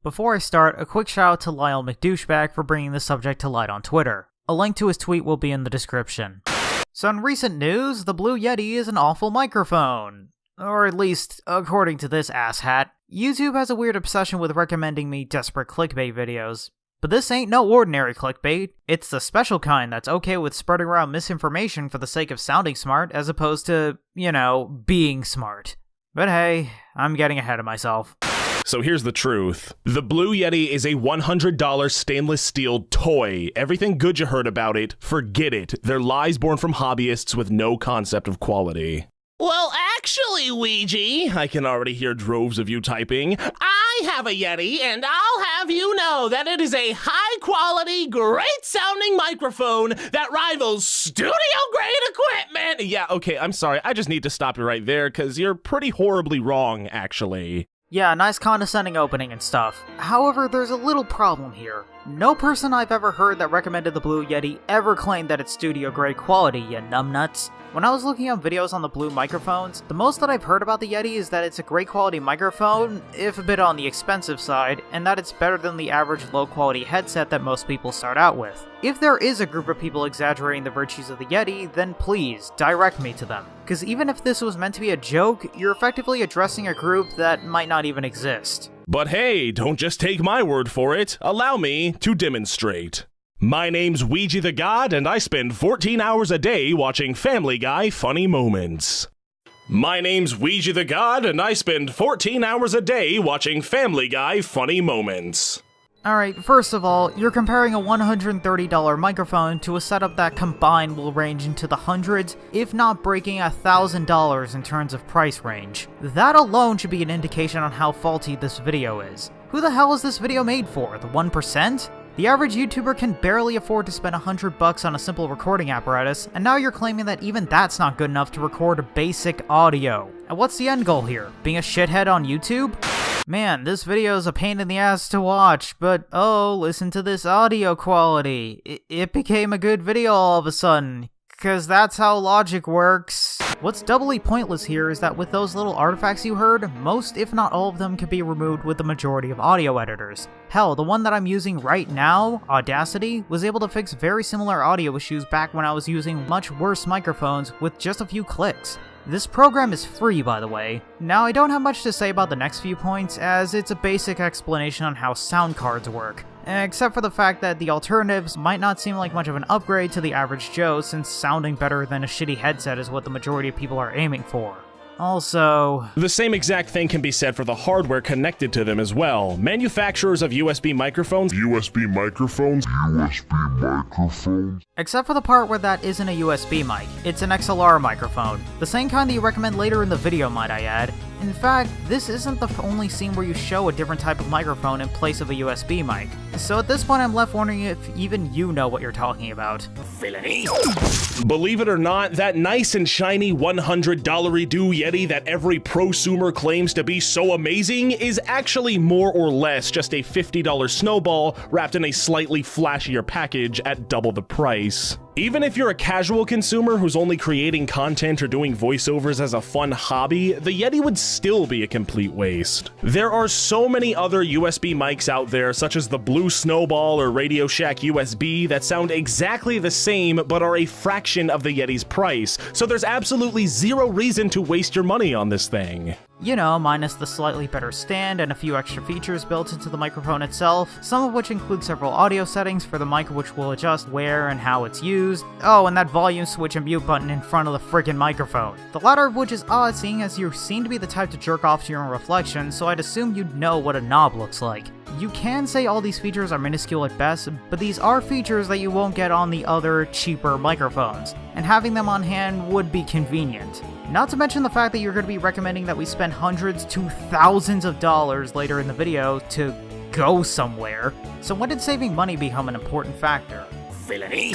Before I start, a quick shout out to Lyle McDouchebag for bringing the subject to light on Twitter. A link to his tweet will be in the description. So in recent news, the Blue Yeti is an awful microphone. Or at least, according to this asshat. YouTube has a weird obsession with recommending me desperate clickbait videos. But this ain't no ordinary clickbait. It's the special kind that's okay with spreading around misinformation for the sake of sounding smart as opposed to, being smart. But hey, I'm getting ahead of myself. So here's the truth. The Blue Yeti is a $100 stainless steel toy. Everything good you heard about it, forget it. They're lies born from hobbyists with no concept of quality. Well, actually, Weegee, I can already hear droves of you typing. I have a Yeti, and I'll have you know that it is a high-quality, great-sounding microphone that rivals studio-grade equipment. Yeah, okay, I'm sorry. I just need to stop you right there, because you're pretty horribly wrong, actually. Yeah, nice condescending opening and stuff. However, there's a little problem here. No person I've ever heard that recommended the Blue Yeti ever claimed that it's studio-grade quality, you numbnuts. When I was looking up videos on the Blue microphones, the most that I've heard about the Yeti is that it's a great quality microphone, if a bit on the expensive side, and that it's better than the average low-quality headset that most people start out with. If there is a group of people exaggerating the virtues of the Yeti, then please, direct me to them. Because even if this was meant to be a joke, you're effectively addressing a group that might not even exist. But hey, don't just take my word for it. Allow me to demonstrate. My name's Weegee the God, and I spend 14 hours a day watching Family Guy funny moments. My name's Weegee the God, and I spend 14 hours a day watching Family Guy funny moments. Alright, first of all, you're comparing a $130 microphone to a setup that combined will range into the hundreds, if not breaking $1,000 in terms of price range. That alone should be an indication on how faulty this video is. Who the hell is this video made for? The 1%? The average YouTuber can barely afford to spend $100 on a simple recording apparatus, and now you're claiming that even that's not good enough to record basic audio. And what's the end goal here? Being a shithead on YouTube? Man, this video is a pain in the ass to watch, but oh, listen to this audio quality. It became a good video all of a sudden. Because that's how logic works. What's doubly pointless here is that with those little artifacts you heard, most if not all of them could be removed with the majority of audio editors. Hell, the one that I'm using right now, Audacity, was able to fix very similar audio issues back when I was using much worse microphones with just a few clicks. This program is free, by the way. Now, I don't have much to say about the next few points, as it's a basic explanation on how sound cards work. Except for the fact that the alternatives might not seem like much of an upgrade to the average Joe, since sounding better than a shitty headset is what the majority of people are aiming for. Also, the same exact thing can be said for the hardware connected to them as well. Manufacturers of USB microphones. Except for the part where that isn't a USB mic, it's an XLR microphone. The same kind that you recommend later in the video, might I add. In fact, this isn't the only scene where you show a different type of microphone in place of a USB mic. So at this point I'm left wondering if even you know what you're talking about. Villainy. Believe it or not, that nice and shiny $100 do Yeti that every prosumer claims to be so amazing is actually more or less just a $50 snowball wrapped in a slightly flashier package at double the price. Even if you're a casual consumer who's only creating content or doing voiceovers as a fun hobby, the Yeti would still be a complete waste. There are so many other USB mics out there, such as the Blue Snowball or Radio Shack USB, that sound exactly the same but are a fraction of the Yeti's price, so there's absolutely zero reason to waste your money on this thing. You know, minus the slightly better stand and a few extra features built into the microphone itself, some of which include several audio settings for the mic which will adjust where and how it's used. Oh, and that volume switch and mute button in front of the frickin' microphone. The latter of which is odd, seeing as you seem to be the type to jerk off to your own reflection, so I'd assume you'd know what a knob looks like. You can say all these features are minuscule at best, but these are features that you won't get on the other, cheaper microphones, and having them on hand would be convenient. Not to mention the fact that you're going to be recommending that we spend hundreds to thousands of dollars later in the video to go somewhere. So when did saving money become an important factor? Villainy.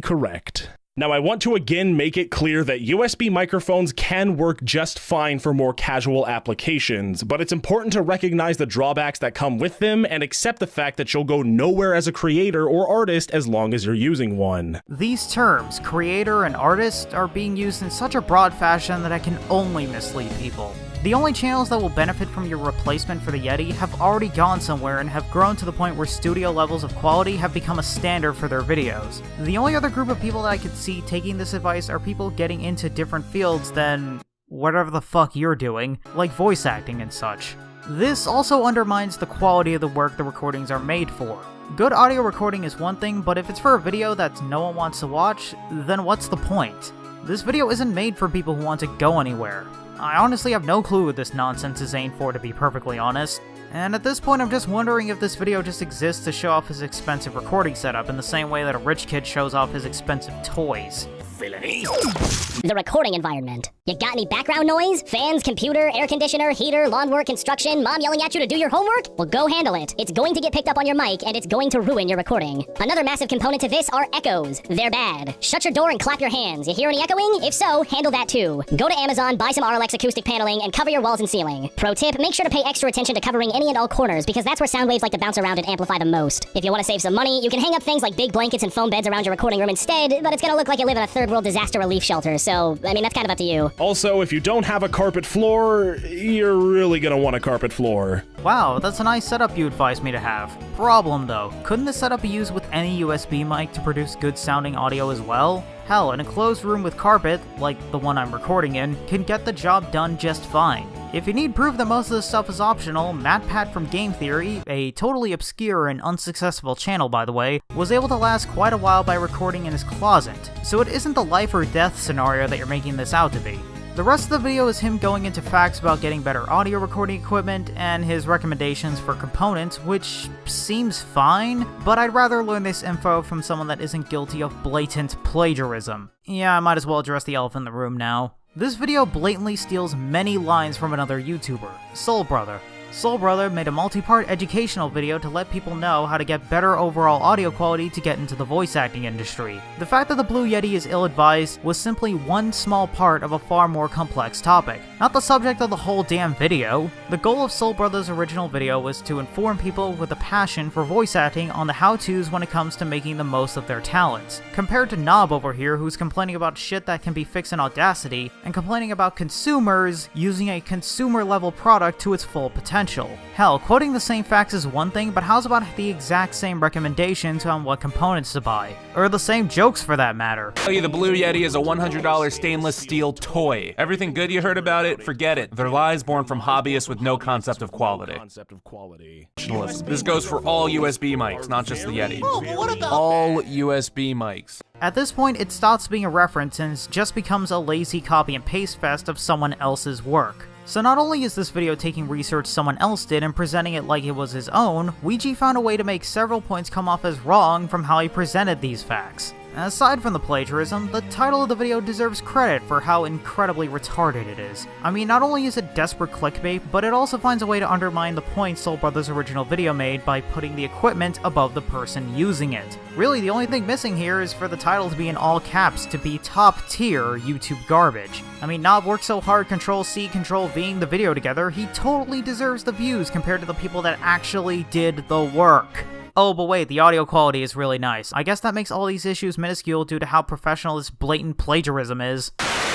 Correct. Now, I want to again make it clear that USB microphones can work just fine for more casual applications, but it's important to recognize the drawbacks that come with them and accept the fact that you'll go nowhere as a creator or artist as long as you're using one. These terms, creator and artist, are being used in such a broad fashion that I can only mislead people. The only channels that will benefit from your replacement for the Yeti have already gone somewhere and have grown to the point where studio levels of quality have become a standard for their videos. The only other group of people that I could see taking this advice are people getting into different fields than whatever the fuck you're doing, like voice acting and such. This also undermines the quality of the work the recordings are made for. Good audio recording is one thing, but if it's for a video that no one wants to watch, then what's the point? This video isn't made for people who want to go anywhere. I honestly have no clue what this nonsense is aimed for, to be perfectly honest. And at this point I'm just wondering if this video just exists to show off his expensive recording setup in the same way that a rich kid shows off his expensive toys. The recording environment. You got any background noise? Fans, computer, air conditioner, heater, lawn work, construction, mom yelling at you to do your homework? Well, go handle it. It's going to get picked up on your mic, and it's going to ruin your recording. Another massive component to this are echoes. They're bad. Shut your door and clap your hands. You hear any echoing? If so, handle that too. Go to Amazon, buy some RLX acoustic paneling, and cover your walls and ceiling. Pro tip, make sure to pay extra attention to covering any and all corners, because that's where sound waves like to bounce around and amplify the most. If you want to save some money, you can hang up things like big blankets and foam beds around your recording room instead, but it's gonna look like you live in a third world disaster relief shelter, so, I mean, that's kind of up to you. Also, if you don't have a carpet floor, you're really gonna want a carpet floor. Wow, that's a nice setup you advised me to have. Problem though, couldn't this setup be used with any USB mic to produce good sounding audio as well? Hell, an enclosed room with carpet, like the one I'm recording in, can get the job done just fine. If you need proof that most of this stuff is optional, MatPat from Game Theory, a totally obscure and unsuccessful channel by the way, was able to last quite a while by recording in his closet, so it isn't the life or death scenario that you're making this out to be. The rest of the video is him going into facts about getting better audio recording equipment and his recommendations for components, which seems fine, but I'd rather learn this info from someone that isn't guilty of blatant plagiarism. Yeah, I might as well address the elephant in the room now. This video blatantly steals many lines from another YouTuber, Soul Brother. Soul Brother made a multi-part educational video to let people know how to get better overall audio quality to get into the voice acting industry. The fact that the Blue Yeti is ill-advised was simply one small part of a far more complex topic, not the subject of the whole damn video. The goal of Soul Brother's original video was to inform people with a passion for voice acting on the how-tos when it comes to making the most of their talents, compared to Knob over here who's complaining about shit that can be fixed in Audacity, and complaining about consumers using a consumer-level product to its full potential. Hell, quoting the same facts is one thing, but how's about the exact same recommendations on what components to buy? Or the same jokes for that matter. Tell you the Blue Yeti is a $100 stainless steel toy. Everything good you heard about it, forget it. They're lies born from hobbyists with no concept of quality. This goes for all USB mics, not just the Yeti. Oh, but what about all USB mics. At this point, it stops being a reference and just becomes a lazy copy and paste fest of someone else's work. So not only is this video taking research someone else did and presenting it like it was his own, Weegee found a way to make several points come off as wrong from how he presented these facts. Aside from the plagiarism, the title of the video deserves credit for how incredibly retarded it is. I mean, not only is it desperate clickbait, but it also finds a way to undermine the point Soul Brother's original video made by putting the equipment above the person using it. Really, the only thing missing here is for the title to be in all caps to be top tier YouTube garbage. I mean, Knob worked so hard Control-C, Control-Ving the video together, he totally deserves the views compared to the people that actually did the work. Oh, but wait, the audio quality is really nice. I guess that makes all these issues minuscule due to how professional this blatant plagiarism is.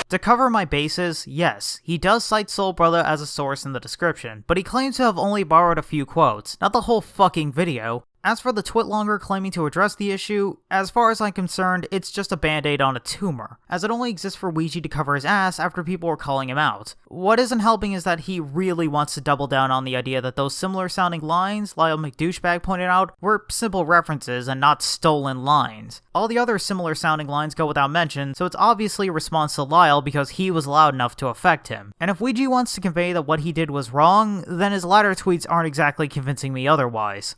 To cover my bases, yes, he does cite Soul Brother as a source in the description, but he claims to have only borrowed a few quotes, not the whole fucking video. As for the twitlonger claiming to address the issue, as far as I'm concerned, it's just a band-aid on a tumor, as it only exists for Weegee to cover his ass after people were calling him out. What isn't helping is that he really wants to double down on the idea that those similar sounding lines Lyle McDouchebag pointed out were simple references and not stolen lines. All the other similar sounding lines go without mention, so it's obviously a response to Lyle because he was loud enough to affect him. And if Weegee wants to convey that what he did was wrong, then his latter tweets aren't exactly convincing me otherwise.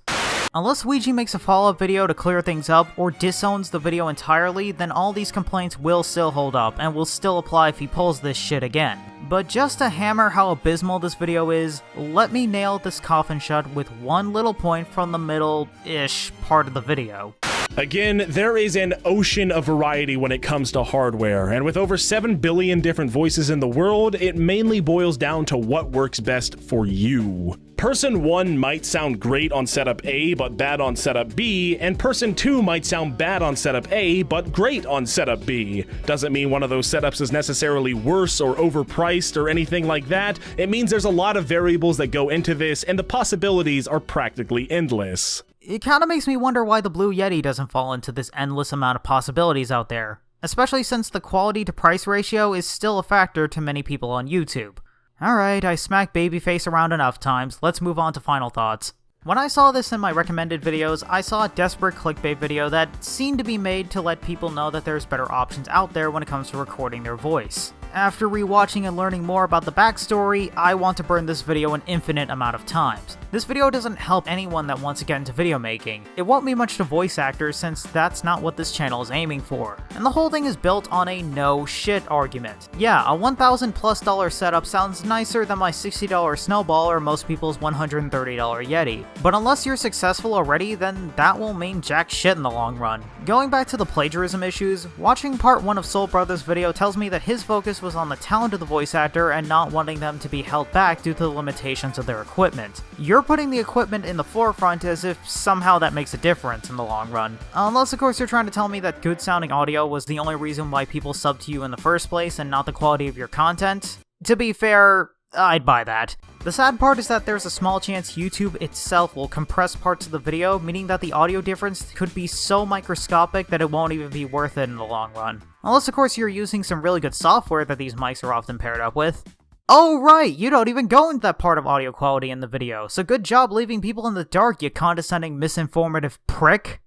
Unless Weegee makes a follow-up video to clear things up, or disowns the video entirely, then all these complaints will still hold up, and will still apply if he pulls this shit again. But just to hammer how abysmal this video is, let me nail this coffin shut with one little point from the middle-ish part of the video. Again, there is an ocean of variety when it comes to hardware, and with over 7 billion different voices in the world, it mainly boils down to what works best for you. Person 1 might sound great on setup A, but bad on setup B, and person 2 might sound bad on setup A, but great on setup B. Doesn't mean one of those setups is necessarily worse or overpriced or anything like that. It means there's a lot of variables that go into this, and the possibilities are practically endless. It kinda makes me wonder why the Blue Yeti doesn't fall into this endless amount of possibilities out there, especially since the quality to price ratio is still a factor to many people on YouTube. Alright, I smacked Babyface around enough times, let's move on to final thoughts. When I saw this in my recommended videos, I saw a desperate clickbait video that seemed to be made to let people know that there's better options out there when it comes to recording their voice. After rewatching and learning more about the backstory, I want to burn this video an infinite amount of times. This video doesn't help anyone that wants to get into video making. It won't mean much to voice actors since that's not what this channel is aiming for. And the whole thing is built on a no shit argument. Yeah, a $1,000+ setup sounds nicer than my $60 Snowball or most people's $130 Yeti. But unless you're successful already, then that won't mean jack shit in the long run. Going back to the plagiarism issues, watching part 1 of Soul Brother's video tells me that his focus was on the talent of the voice actor and not wanting them to be held back due to the limitations of their equipment. You're putting the equipment in the forefront as if somehow that makes a difference in the long run. Unless of course you're trying to tell me that good sounding audio was the only reason why people subbed to you in the first place and not the quality of your content. To be fair, I'd buy that. The sad part is that there's a small chance YouTube itself will compress parts of the video, meaning that the audio difference could be so microscopic that it won't even be worth it in the long run. Unless of course you're using some really good software that these mics are often paired up with. Oh right, you don't even go into that part of audio quality in the video, so good job leaving people in the dark, you condescending, misinformative prick.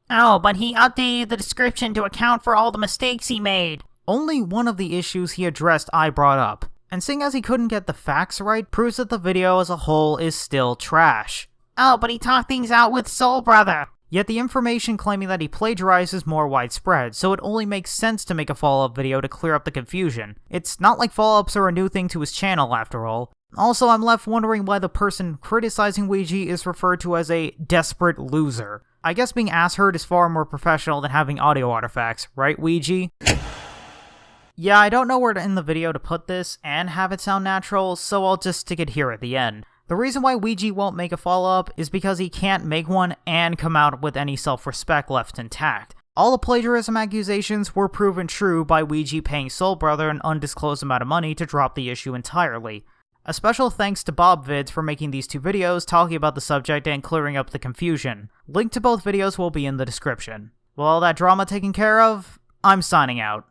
Oh, but he updated the description to account for all the mistakes he made. Only one of the issues he addressed I brought up. And seeing as he couldn't get the facts right proves that the video as a whole is still trash. Oh, but he talked things out with Soul Brother. Yet the information claiming that he plagiarized is more widespread, so it only makes sense to make a follow-up video to clear up the confusion. It's not like follow-ups are a new thing to his channel after all. Also, I'm left wondering why the person criticizing Weegee is referred to as a desperate loser. I guess being ass-heard is far more professional than having audio artifacts, right Weegee? Yeah, I don't know where to end the video to put this and have it sound natural, so I'll just stick it here at the end. The reason why Weegee won't make a follow-up is because he can't make one and come out with any self-respect left intact. All the plagiarism accusations were proven true by Weegee paying Soul Brother an undisclosed amount of money to drop the issue entirely. A special thanks to Bob Vids for making these 2 videos talking about the subject and clearing up the confusion. Link to both videos will be in the description. With all that drama taken care of, I'm signing out.